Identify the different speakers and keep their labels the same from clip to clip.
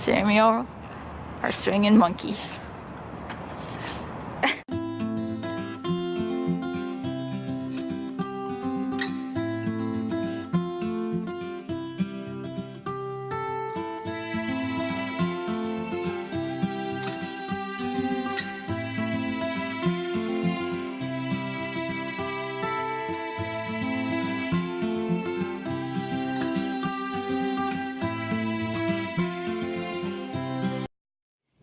Speaker 1: Samuel, our swinging monkey.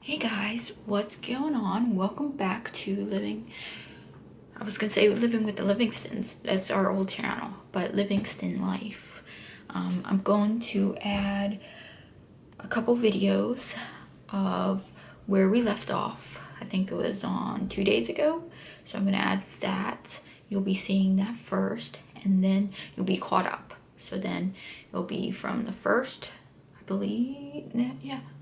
Speaker 1: Hey guys, what's going on? Welcome back to Living with the Livingstons. That's our old channel, but Livingston Life. I'm going to add a couple videos of where we left off. I think it was on 2 days ago. So I'm gonna add that. You'll be seeing that first, and then you'll be caught up. So then it'll be from the first,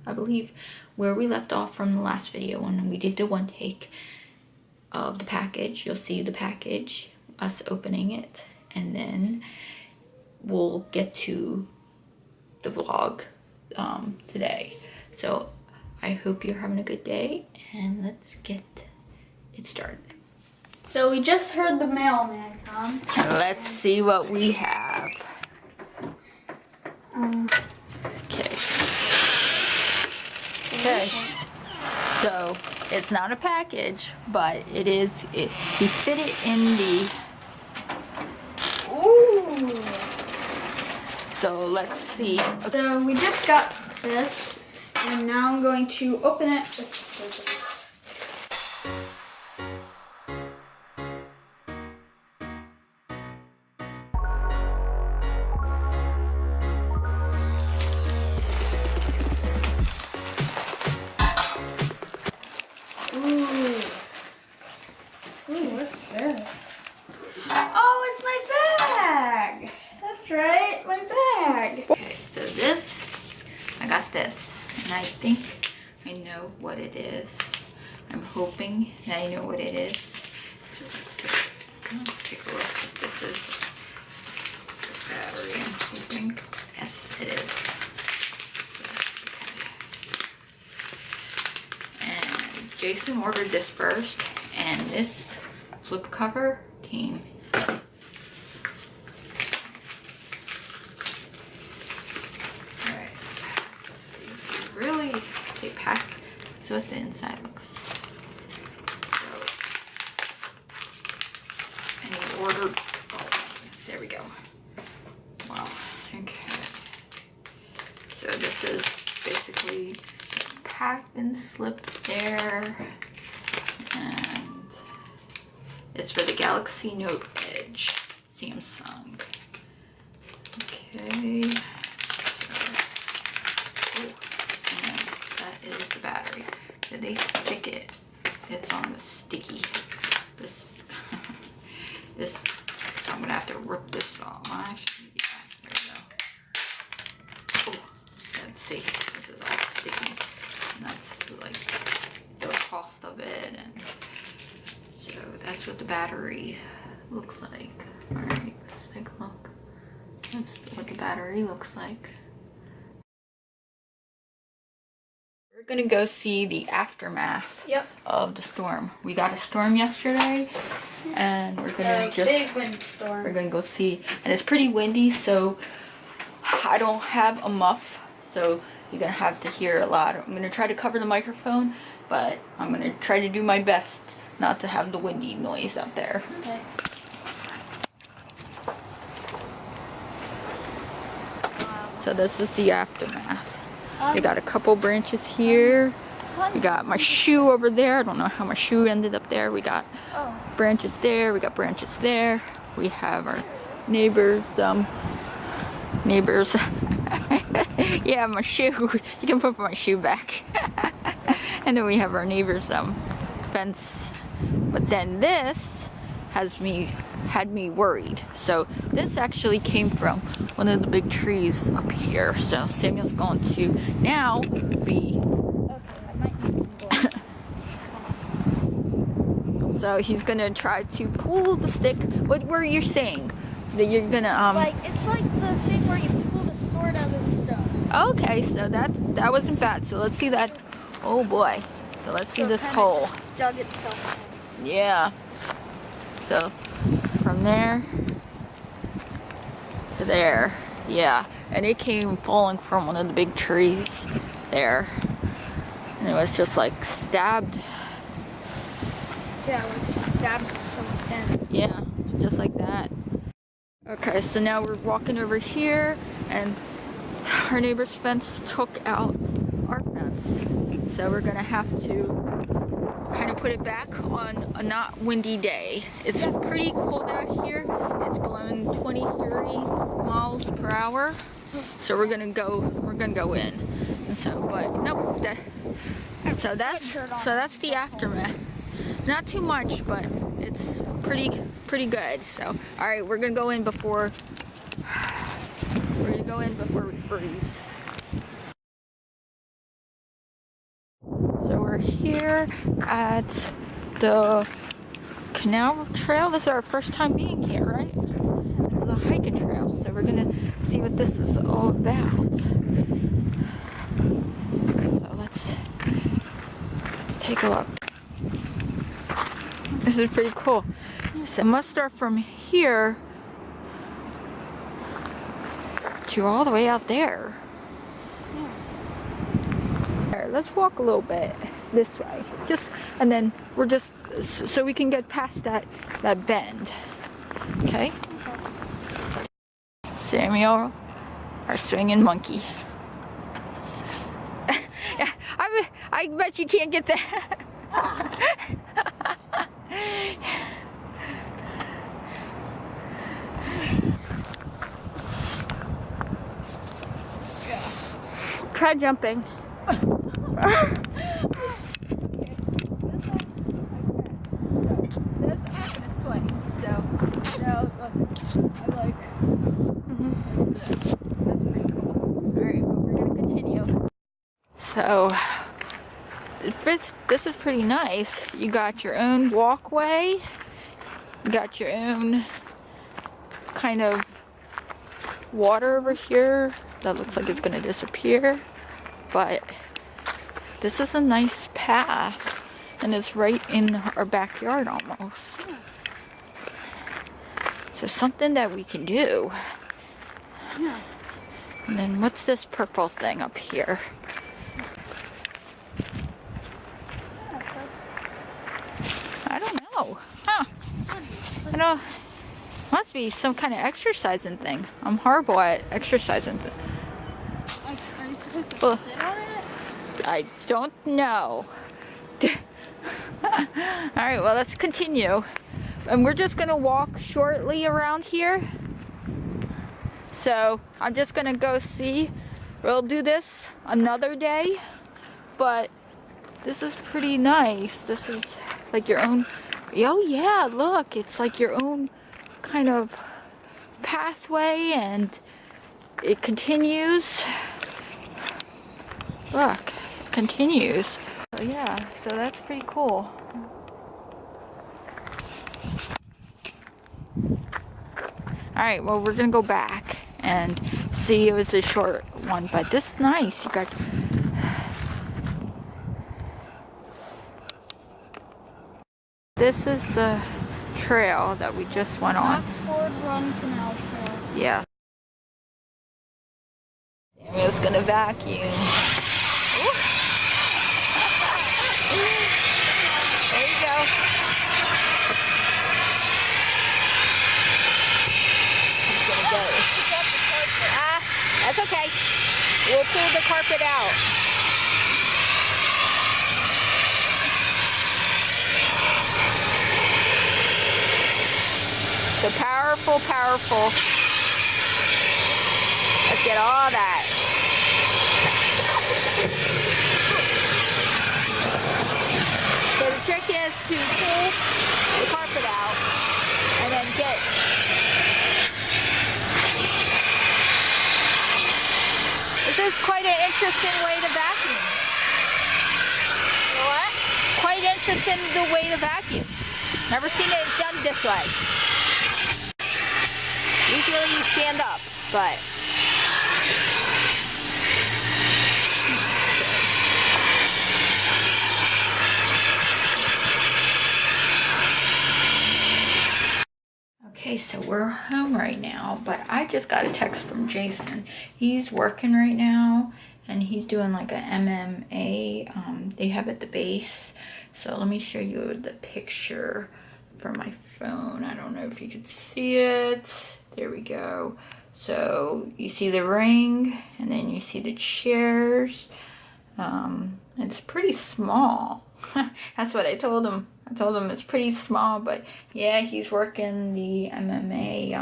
Speaker 1: I believe where we left off from the last video when we did the one take of the package. You'll see the package, us opening it, and then we'll get to the vlog today. So I hope you're having a good day, and let's get it started.
Speaker 2: So we just heard the mailman come.
Speaker 1: Let's see what we have. Okay, so it's not a package, but he fit it in the...
Speaker 2: Ooh!
Speaker 1: So let's see.
Speaker 2: So we just got this, and now I'm going to open it with scissors. Ooh, what's this? Oh, it's my bag! That's right, my bag!
Speaker 1: Okay, so this, I got this, and I think I know what it is. I'm hoping that I know what it is. So let's take a look if this is the battery, I'm hoping. Yes, it is. And Jason ordered this first, and this flip cover came. Alright, so really, they pack, so what the inside looks. So, and he ordered, oh, there we go. Wow, okay. So this is basically packed and slipped there. And it's for the Galaxy Note Edge, Samsung. Okay. So, and that is the battery. Did they stick it? It's on the sticky. This, so I'm gonna have to rip this off. Actually, yeah, there we go. Oh, let's see. This is all sticky. And that's like the cost of it, and so that's what the battery looks like. All right, let's take a look. That's what the battery looks like. We're gonna go see the aftermath of the storm. We got a storm yesterday, and we're gonna
Speaker 2: big windstorm.
Speaker 1: We're gonna go see, and it's pretty windy, so I don't have a muff, so you're gonna have to hear a lot. I'm gonna try to cover the microphone, but I'm gonna try to do my best not to have the windy noise out there.
Speaker 2: Okay.
Speaker 1: So this is the aftermath. We got a couple branches here. We got my shoe over there. I don't know how my shoe ended up there. We got branches there. We got branches there. We have our neighbors. Yeah, my shoe. You can put my shoe back. And then we have our neighbor's fence. But then this had me worried. So this actually came from one of the big trees up here. So Samuel's going to now be...
Speaker 2: Okay, I might need some bolts.
Speaker 1: So he's gonna try to pull the stick. What were you saying? That you're gonna
Speaker 2: Like, it's like the thing where you pull the sword out of the stone.
Speaker 1: Okay, so that wasn't bad. So let's see that. Oh boy. So let's see this hole.
Speaker 2: Dug itself in.
Speaker 1: Yeah. So from there to there. Yeah. And it came falling from one of the big trees there. And it was just like stabbed.
Speaker 2: Yeah, like stabbed itself in.
Speaker 1: Yeah, just like that. Okay, so now we're walking over here, and our neighbor's fence took out our fence. So we're gonna have to kind of put it back on a not windy day. It's pretty cold out here. It's blowing 20, 30 miles per hour. So we're gonna go in. And so, but nope. So that's the aftermath. Not too much, but it's pretty good. So, all right, we're gonna go in before we freeze. So we're here at the Canal Trail. This is our first time being here, right? It's the hiking trail. So we're gonna see what this is all about. So let's take a look. This is pretty cool. So it must start from here to all the way out there. Alright, let's walk a little bit this way. And then we're just so we can get past that bend. Okay? Samuel, our swinging monkey. I bet you can't get that.
Speaker 2: Try jumping.
Speaker 1: This I'm gonna swing. So now I'm like this. That's pretty cool. Alright, well, we're gonna continue. So this is pretty nice. You got your own walkway. You got your own kind of water over here that looks like it's gonna disappear, but this is a nice path and it's right in our backyard almost. So something that we can do.
Speaker 2: Yeah.
Speaker 1: And then what's this purple thing up here? I don't know. Huh. I know. Must be some kind of exercising thing. I'm horrible at exercising.
Speaker 2: Like, are you supposed to sit on it?
Speaker 1: I don't know. Alright, well, let's continue. And we're just going to walk shortly around here. So, I'm just going to go see. We'll do this another day. But this is pretty nice. This is like your own. Oh, yeah, look. It's like your own kind of pathway, and it continues. Look, it continues. So yeah, so that's pretty cool. Alright, well, we're gonna go back and see. It was a short one, but this is nice. You got this is the trail that we just went on.
Speaker 2: Oxford Run Canal Trail.
Speaker 1: Yeah. Samuel's gonna vacuum. Ooh. There you go. He's gonna go. That's okay. We'll pull the carpet out. So powerful, powerful. Let's get all that. So the trick is to pull the carpet out and then get. This is quite an interesting way to vacuum.
Speaker 2: What?
Speaker 1: Quite interesting the way to vacuum. Never seen it done this way. Usually you stand up, but Okay, so we're home right now, but I just got a text from Jason. He's working right now, and he's doing like a MMA. They have at the base. So let me show you the picture from my phone. I don't know if you could see it. There we go. So you see the ring, and then you see the chairs. It's pretty small. That's what I told him. I told him it's pretty small, but yeah, he's working the MMA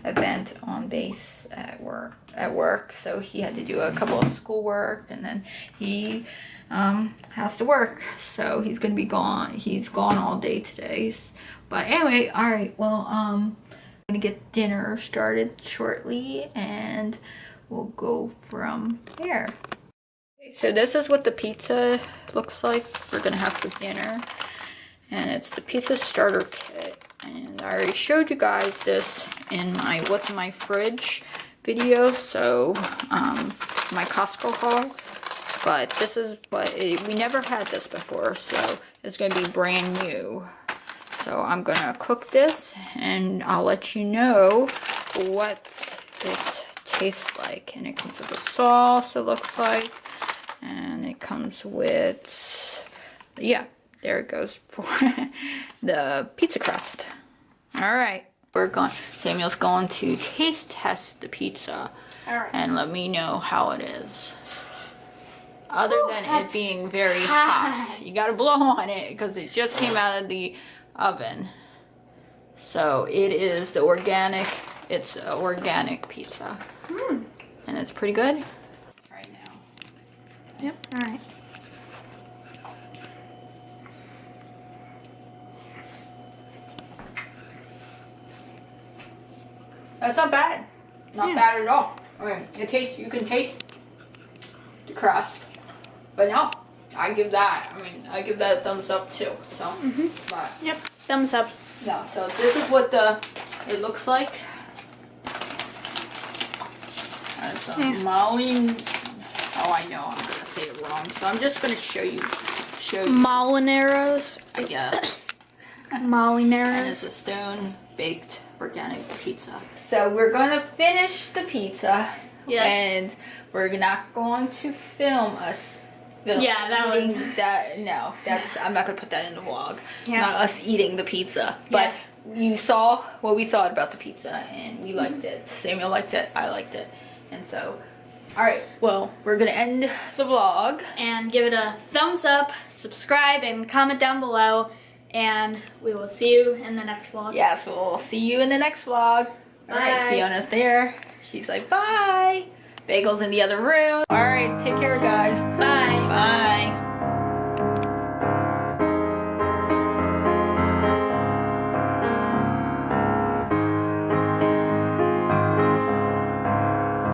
Speaker 1: event on base at work. So he had to do a couple of schoolwork, and then he has to work. So he's gonna be gone. He's gone all day today. But anyway, all right. Well, I'm gonna get dinner started shortly, and we'll go from there. So this is what the pizza looks like we're gonna have for dinner, and it's the pizza starter kit. And I already showed you guys this in my what's in my fridge video, so my Costco haul. But this is what we never had this before, so it's gonna be brand new. So I'm gonna cook this, and I'll let you know what it tastes like. And it comes with a sauce, it looks like. And it comes with, yeah, there it goes for the pizza crust. All right, Samuel's going to taste test the pizza.
Speaker 2: All right.
Speaker 1: And let me know how it is. Other than it being very hot. You gotta blow on it because it just came out of the oven. So it is the organic, it's an organic pizza. And it's pretty good.
Speaker 2: Yep, alright.
Speaker 1: That's not bad. Not bad at all. I mean, you can taste the crust. But no, I give that a thumbs up too. So, but,
Speaker 2: yep, thumbs up.
Speaker 1: Yeah, so this is what it looks like. And it's Molly. Oh, I know, I'm gonna say it wrong, so I'm just gonna show you.
Speaker 2: Molineros,
Speaker 1: I guess.
Speaker 2: Molineros.
Speaker 1: And it's a stone-baked organic pizza. So we're gonna finish the pizza, and we're not going to film us. I'm not gonna put that in the vlog. Yeah. Not us eating the pizza, but you saw what we thought about the pizza, and we liked it. Samuel liked it. I liked it, and so. Alright, well, we're gonna end the vlog.
Speaker 2: And give it a thumbs up, subscribe, and comment down below. And we will see you in the next vlog.
Speaker 1: Yes, we'll see you in the next vlog. Alright, Fiona's there. She's like, bye. Bagel's in the other room. Alright, take care, guys.
Speaker 2: Bye.
Speaker 1: Bye.